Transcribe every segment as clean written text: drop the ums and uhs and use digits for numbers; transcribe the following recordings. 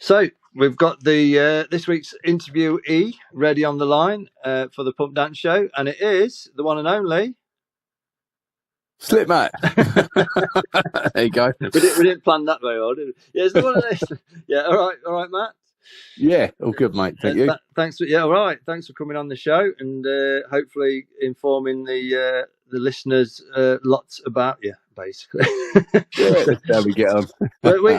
So we've got the this week's interviewee ready on the line for the Pump Dance Show, and it is the one and only SLIPMATT. There you go. We didn't plan that very well, did we? Yeah, it's the one and only. Yeah, all right, Matt. Yeah, all good, mate. Thank you. Thanks for all right. Thanks for coming on the show and hopefully informing the listeners lots about you, basically. Yeah, that's how we get on.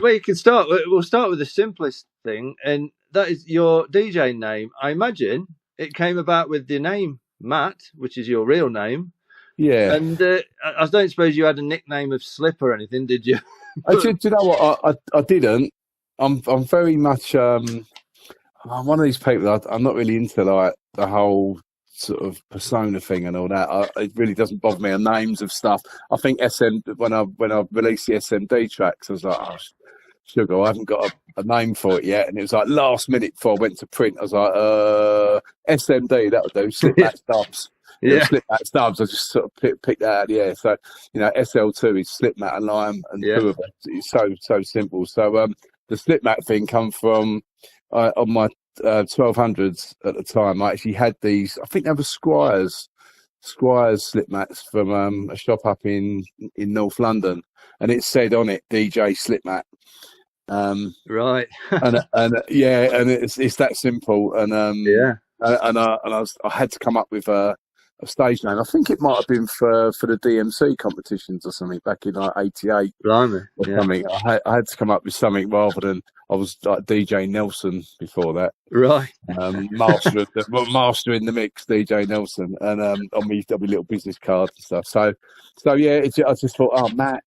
we can start. We'll start with the simplest thing, and that is your DJ name. I imagine it came about with the name Matt, which is your real name. Yeah. And I don't suppose you had a nickname of Slip or anything, did you? Do you know what? I didn't. I'm very much I'm one of these people. I'm not really into like the whole sort of persona thing and all that. It really doesn't bother me on names of stuff. I think when I released the SMD tracks, I was like, oh, sugar, I haven't got a name for it yet. And it was like last minute before I went to print, I was like, SMD, that'll do. SLIPMATT Stubs. Yeah, SLIPMATT Stubs. I just sort of picked that out. Yeah, so SL2 is SLIPMATT and Lime, and two of it. It's so simple. So the SLIPMATT thing come from on my 1200s at the time. I actually had these. I think they were Squires SLIPMATTs from a shop up in North London, and it said on it DJ SLIPMATT. Right. and it's that simple. And I had to come up with a stage name. I think it might have been for the DMC competitions or something back in like '88 or something. I had to come up with something rather than I was like DJ Nelson before that. Right. Master in the mix, DJ Nelson, and on my little business card and stuff. So yeah, I just thought, oh, Matt,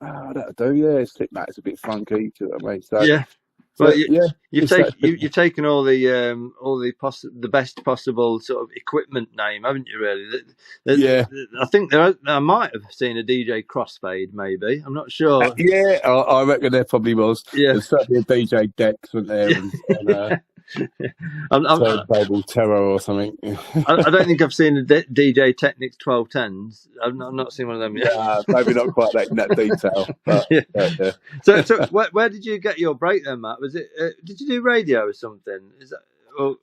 that'll do. Yeah, SLIPMATT is a bit funky. Do you know what I mean? So, yeah. Well, you've taken all the best possible sort of equipment name, haven't you? Really? I think I might have seen a DJ Crossfade. Maybe, I'm not sure. I reckon there probably was. Yeah, there's certainly a DJ Dex, wasn't there? Terror or something. I don't think I've seen a DJ Technics 1210s. I've not seen one of them yet. Yeah, maybe not quite in that detail. But, yeah. So where did you get your break then, Matt? Was it? Did you do radio or something? Is that?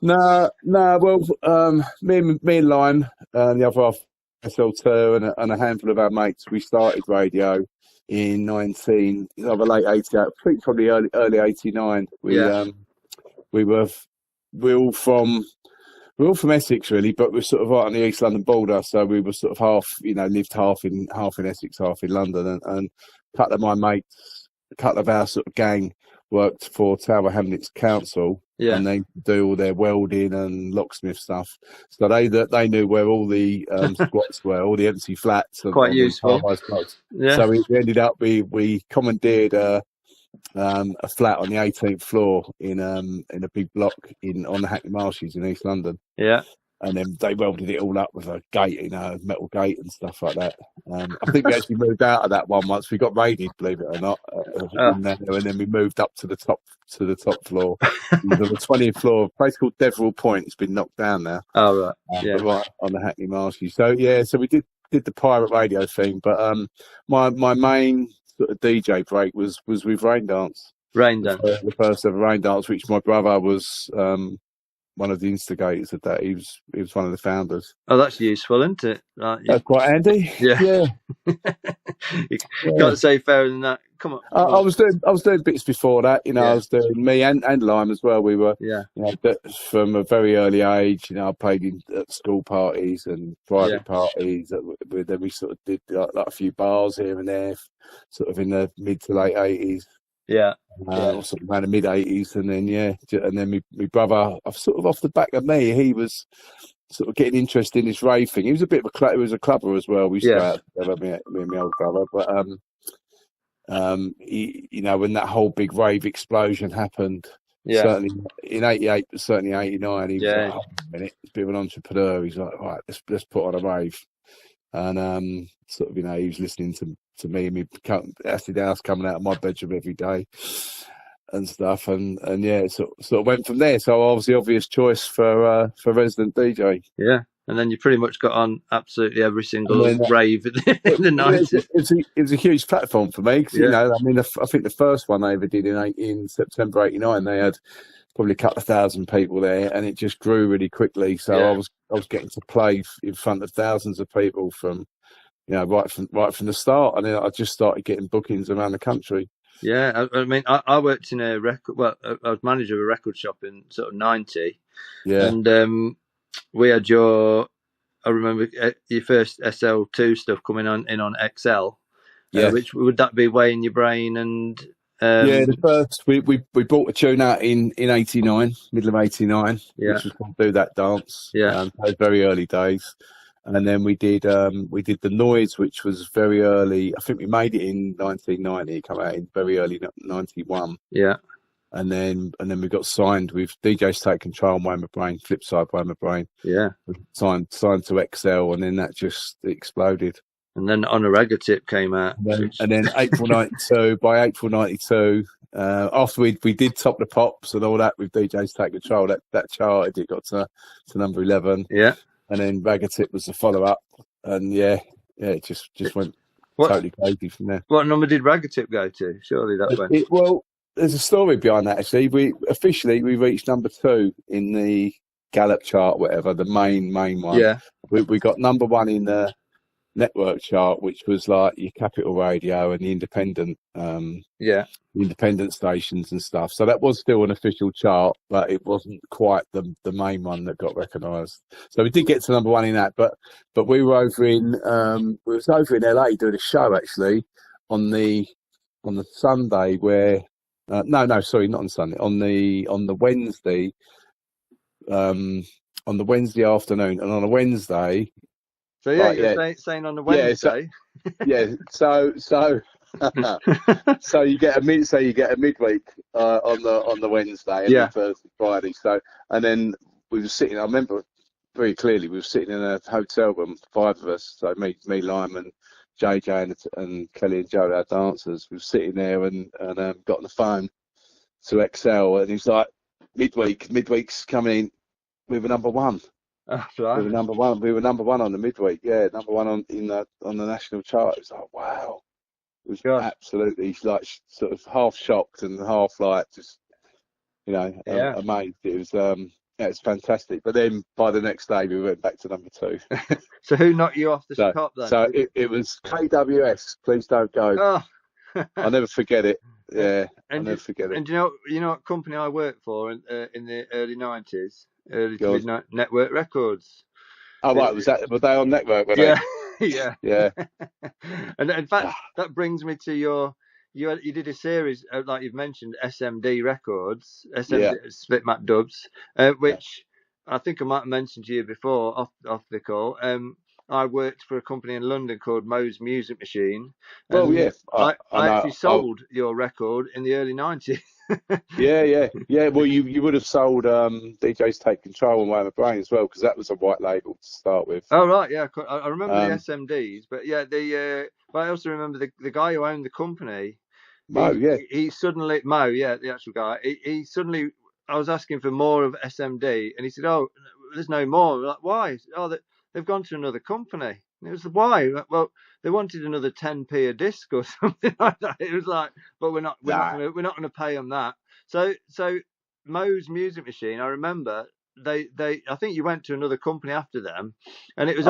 No. Well, me and Lime, the other half SL2, and a handful of our mates, we started radio in either late '88, I think probably early '89. We're all from Essex really, but we're sort of right on the East London border. So we were sort of lived half in Essex, half in London, and a couple of my mates, a couple of our sort of gang worked for Tower Hamlets Council, and they do all their welding and locksmith stuff. So they knew where all the squats were, all the empty flats. Quite useful. Yeah. So we ended up we commandeered a flat on the 18th floor in a big block on the Hackney Marshes in East London. Yeah. And then they welded it all up with a gate, a metal gate and stuff like that. I think we actually moved out of that one once. We got raided, believe it or not, and then we moved up to the top floor. The 20th floor, a place called Deverell Point. It's been knocked down now. Oh right, right on the Hackney Marshes. So we did the pirate radio thing, but my main sort of DJ break was with Rain Dance. The first ever Rain Dance, which my brother was one of the instigators of that. He was one of the founders. Oh, that's useful, isn't it? That's quite handy. Yeah. You can't say fairer than that. Come on. I was doing bits before that. I was doing me and Lime as well. We were from a very early age. I played at school parties and private parties. Then we sort of did like a few bars here and there, sort of in the mid to late '80s. Or sort of around the mid '80s, and then my brother, sort of off the back of me, he was sort of getting interested in this rave thing. He was a bit of a clubber as well. We used to go out together, me and my old brother. But when that whole big rave explosion happened, certainly in '88, but certainly '89, he was like, oh, a minute, he's a bit of an entrepreneur. He's like, all right, let's put on a rave. And sort of, he was listening to me and me acid house coming out of my bedroom every day and stuff, and it sort of went from there. So I was the obvious choice for resident DJ. And then you pretty much got on absolutely every single rave in the 90s. It was a huge platform for me. Cause, you know, I mean, I think the first one I ever did in September '89, they had probably a couple of thousand people there, and it just grew really quickly. So I was getting to play in front of thousands of people from, you know, right from the start, and then I just started getting bookings around the country. Yeah, I mean, I worked in a record. Well, I was manager of a record shop in sort of '90. Yeah, and we had I remember your first SL2 stuff coming on XL. Yeah, which would that be Way in Your Brain and yeah, the first we brought a tune out in '89, middle of '89, which was called Do That Dance. Yeah, those very early days. And then we did The Noise, which was very early. I think we made it in 1990. It came out in very early '91. Yeah. And then we got signed with DJs Take Control, Way in My Brain, Flipside, Way in My Brain. Yeah. We signed to XL, and then that just exploded. And then On a Reggae Tip came out. And then April '92. By April '92, after we did Top the Pops and all that with DJs Take Control, that charted. It got to number 11. Yeah. And then Reggae Tip was the follow-up, and it just went totally crazy from there. What number did Reggae Tip go to? Surely that way. Well, there's a story behind that actually. We reached number 2 in the Gallup chart, whatever, the main one. Yeah. We got number 1 in the network chart, which was like your Capital Radio and the independent independent stations and stuff. So that was still an official chart, but it wasn't quite the main one that got recognised. So we did get to number 1 in that, but we were over in LA doing a show actually on the Sunday where sorry, not on Sunday, on the Wednesday, on the Wednesday afternoon, and on a Wednesday. So you're saying on the Wednesday. So you get a midweek on the Wednesday and then Thursday, Friday. So and then we were sitting. I remember very clearly. We were sitting in a hotel room, 5 of us. So me, Lyman, JJ, and Kelly and Joe, our dancers. We were sitting there and got on the phone to XL, and he's like, midweek's coming in. We were number 1. That's right. We were number 1. We were number 1 on the midweek. Yeah, number 1 on the national chart. It was like, wow. It was absolutely like sort of half shocked and half like just, you know, amazed. It was it's fantastic. But then by the next day we went back to number 2. So who knocked you off the top then? So it was KWS. Please Don't Go. Oh. I'll never forget it. Yeah, I'll never forget it. And you know what company I worked for in the early '90s? Early to mid Network Records. Oh right, were they on Network? Were they? Yeah. And in fact, that brings me to you did a series like you've mentioned, SMD Records, SLIPMATT Dubs, which I think I might have mentioned to you before off the call. I worked for a company in London called Mo's Music Machine. Well, yes, I actually sold your record in the early '90s. Yeah. Well, you would have sold DJs Take Control and Way in My Brain as well, because that was a white label to start with. Oh right, yeah. I remember the SMDs, but but I also remember the guy who owned the company. Mo, he suddenly the actual guy. He suddenly, I was asking for more of SMD, and he said, "Oh, there's no more." We're like, why? Oh, they've gone to another company. And it was why? Well, they wanted another 10p a disc or something like that. It was like, but we're not going to pay them that. So Mo's Music Machine, I remember I think you went to another company after them, and it was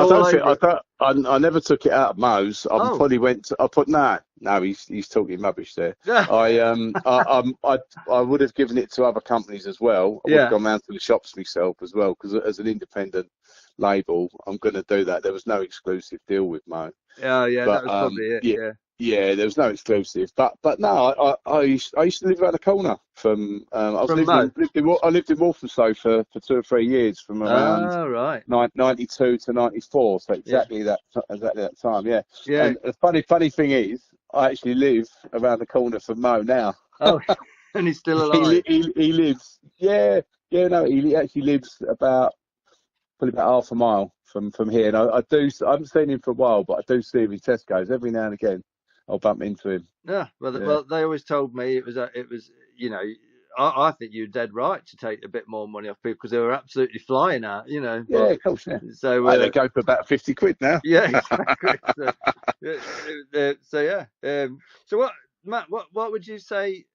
I never took it out of Mo's. I probably went to, no, he's talking rubbish there. I would have given it to other companies as well. I would have gone round to the shops myself as well, because as an independent label, I'm going to do that. There was no exclusive deal with Mo. That was probably it. Yeah, there was no exclusive, but no, I used to live around the corner from. I lived in Walthamstow for 2 or 3 years, from around 92 to 94, so exactly that time. Yeah. And the funny thing is, I actually live around the corner from Mo now. Oh, and he's still alive. he lives. Yeah. No, he actually lives probably about half a mile from here. And I haven't seen him for a while, but I do see him in Tesco's every now and again. I'll bump into him. Yeah, well, they always told me it was I think you're dead right to take a bit more money off people because they were absolutely flying out, you know. Yeah, of course, yeah. So they go for about 50 quid now. Yeah, exactly. So yeah. So what, Matt? What would you say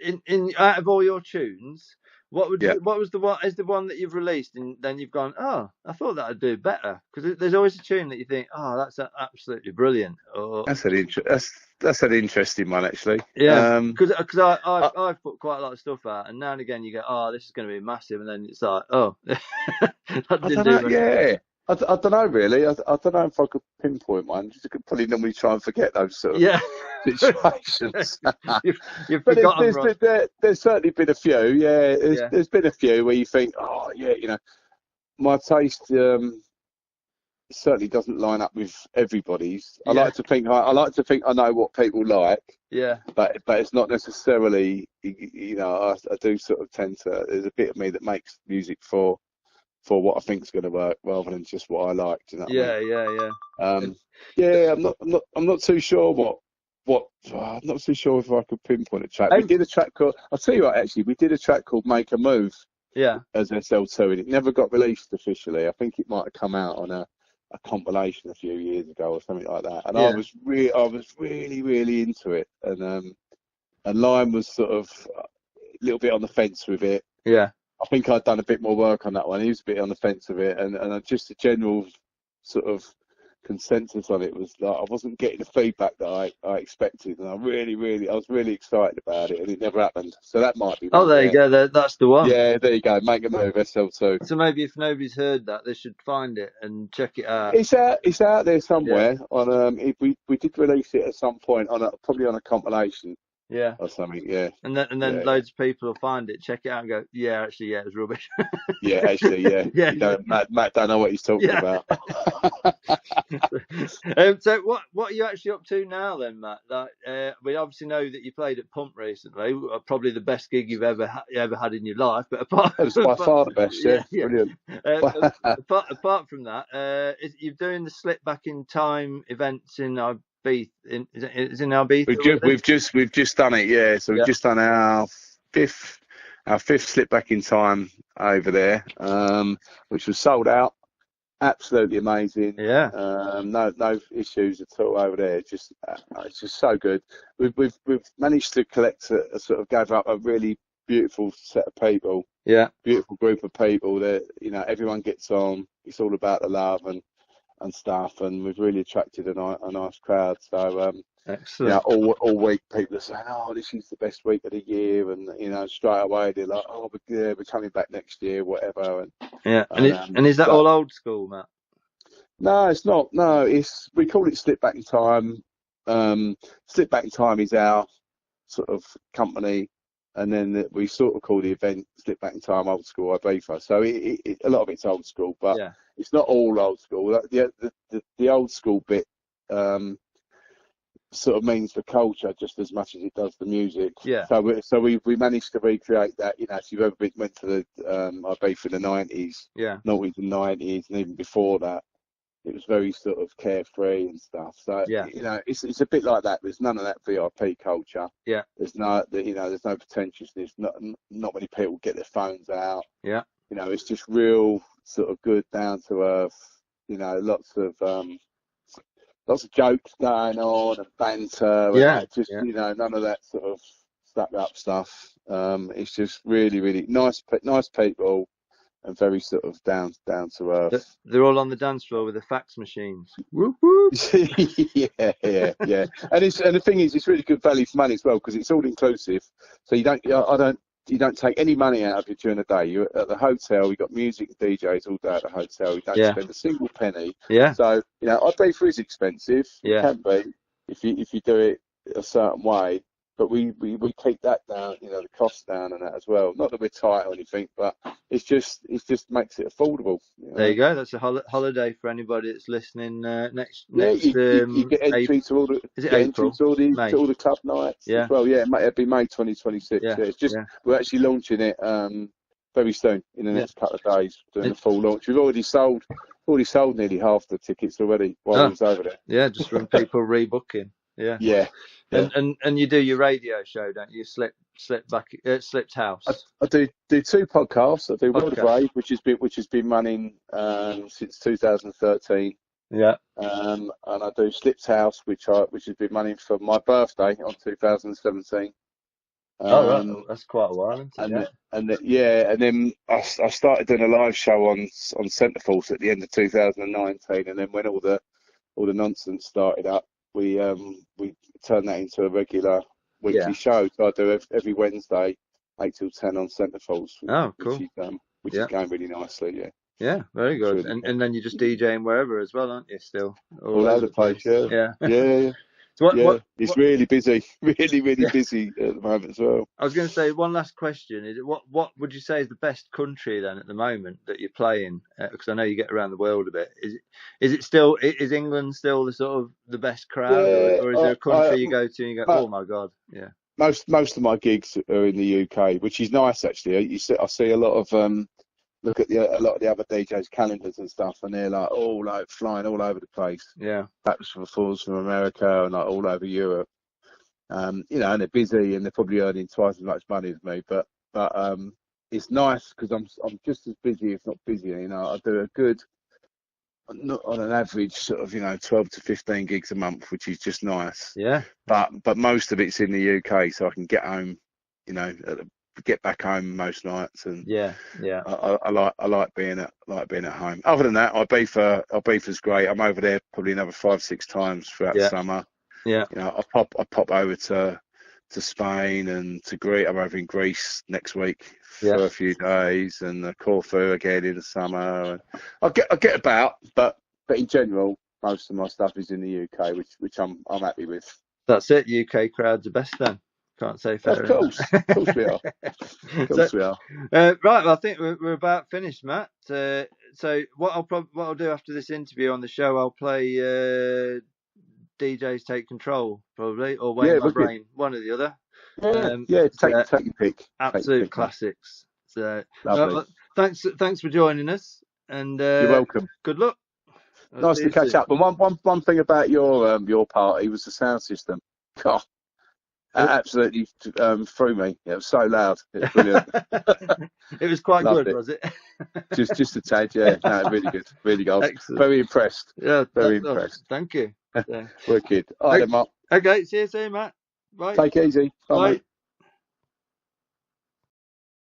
in out of all your tunes? What was the one that you've released and then you've gone, oh, I thought that'd do better? Because there's always a tune that you think, oh, that's absolutely brilliant. Or that's an interesting one, actually. Yeah, because I've put quite a lot of stuff out, and now and again you go, oh, this is going to be massive, and then it's like, oh, I don't know. Yeah, I don't know really. I don't know if I could pinpoint one. You could probably normally try and forget those sort of situations. But there's certainly been a few. Yeah, there's been a few where you think, oh yeah, you know, my taste certainly doesn't line up with everybody's. I like to think I know what people like. Yeah. But it's not necessarily, you know, I do sort of tend to. There's a bit of me that makes music for what I think is going to work rather than just what I like. Do you know what I mean? Yeah. I'm not too sure what. I'm not too sure if I could pinpoint a track. We did a track called. I'll tell you what. Actually, we did a track called "Make a Move." Yeah. As SL2, and it never got released officially. I think it might have come out on a compilation a few years ago or something like that. And I was really into it. And Lime was sort of a little bit on the fence with it. Yeah. I think I'd done a bit more work on that one. He was a bit on the fence with it, and just a general sort of consensus on it was like I wasn't getting the feedback that I expected, and I was really excited about it, and it never happened. So that might be. Oh, there you go. That's the one. Yeah, there you go. Make a Move, SL2. So maybe if nobody's heard that, they should find it and check it out. It's out there somewhere. On we did release it at some point probably on a compilation. Yeah. Or something, yeah. And then loads of people will find it, check it out and go, yeah, actually, it's rubbish. Yeah, actually, yeah. Yeah. You know, Matt don't know what he's talking about. So what are you actually up to now then, Matt? Like, we obviously know that you played at Pump recently, probably the best gig you've ever had in your life. But it's by far the best, brilliant. Apart from that, you're doing the Slip Back in Time events in is in Ibiza? We've just done it, yeah. So we've just done our fifth Slip Back in Time over there, which was sold out. Absolutely amazing. Yeah. No issues at all over there. It's just so good. We've managed to collect a sort of gather up a really beautiful set of people. Yeah. Beautiful group of people that, you know, everyone gets on. It's all about the love and stuff, and we've really attracted a nice crowd. So excellent. You know, all week people are saying, "Oh, this is the best week of the year," and you know, straight away they're like, "Oh, we're coming back next year, whatever." And is that all old school, Matt? No, it's not. No, we call it Slip Back in Time. Slip Back in Time is our sort of company, and then we sort of call the event Slip Back in Time Old School Ibiza. So a lot of it's old school, but it's not all old school. The old school bit sort of means the culture just as much as it does the music. Yeah. So we managed to recreate that. You know, if you've ever went to the Ibiza in the 90s, noughties and 90s, and even before that, it was very sort of carefree and stuff. So you know, it's a bit like that. There's none of that VIP culture. Yeah. There's no pretentiousness. Not many people get their phones out. Yeah. You know, it's just real sort of good, down to earth. You know, lots of jokes going on and banter. And you know, none of that sort of stuck up stuff. It's just really, really nice people. And very sort of down to earth. They're all on the dance floor with the fax machines. Whoop, whoop. yeah. And the thing is, it's really good value for money as well because it's all inclusive. So you don't take any money out of it during the day. You're at the hotel. We got music and DJs all day at the hotel. You don't spend a single penny. Yeah. So you know, Ibiza is expensive. Yeah. It can be if you do it a certain way. But we keep that down, you know, the costs down and that as well. Not that we're tight or anything, but it just makes it affordable. You know? There you go. That's a holiday for anybody that's listening. Next, you get entry to all the April? To all the club nights. Yeah. As well, it'll be May 2026. Yeah. It's just we're actually launching it very soon in the next couple of days, doing the full launch. We've already sold nearly half the tickets already while I was over there. Yeah, just from people rebooking. Yeah. Yeah. And you do your radio show, don't you? Slipped House. I do two podcasts. I do World of Rave, which has been running since 2013. Yeah. And I do Slipped House, which has been running for my birthday on 2017. Right. That's quite a while, isn't it? And then I started doing a live show on Centreforce at the end of 2019, and then when all the nonsense started up, we turned that into a regular weekly show. So I do every Wednesday, 8 till 10 on Centreforce. Oh, cool. Which is going really nicely. Yeah. Yeah, very good. Really and then you're just DJing wherever as well, aren't you? Still all over the place. Yeah. So it's really busy, really busy at the moment as well. I was going to say one last question: is it what would you say is the best country then at the moment that you're playing? Because I know you get around the world a bit. Is England still the sort of the best crowd, or is there a country you go to and you go, oh my god, yeah? Most of my gigs are in the UK, which is nice actually. I see a lot of look at a lot of the other DJs' calendars and stuff, and they're like flying all over the place. Yeah, backwards and forwards from America and like all over Europe. And they're busy and they're probably earning twice as much money as me. But it's nice because I'm just as busy, if not busier. I do a good, on an average, sort of 12 to 15 gigs a month, which is just nice. Yeah. But most of it's in the UK, so I can get home, get back home most nights, and I like being at home. Other than that, Ibiza's great. I'm over there probably another 5-6 times throughout the summer. Yeah, I pop over to Spain and to Greece. I'm over in Greece next week for a few days, and Corfu again in the summer. I get about, but in general, most of my stuff is in the UK, which I'm happy with. That's it. UK crowds are best then. Can't say fair. Of course we are. We are. Right, well, I think we're about finished, Matt. So what I'll do after this interview on the show, I'll play DJs Take Control probably, or Wayne My Brain, one or the other. Take your pick. Absolute classics. So thanks for joining us, and you're welcome. Good luck. Nice to catch up. And one thing about your party was the sound system. God. Absolutely threw me. It was so loud. It was brilliant. It was quite good, was it? just a tad, yeah. No, really good. Really good. Excellent. Very impressed. Yeah, very impressed. Thank you. Wicked. All right, Mark. Okay, see you soon, Matt. Bye. Take it easy. Bye. Mate.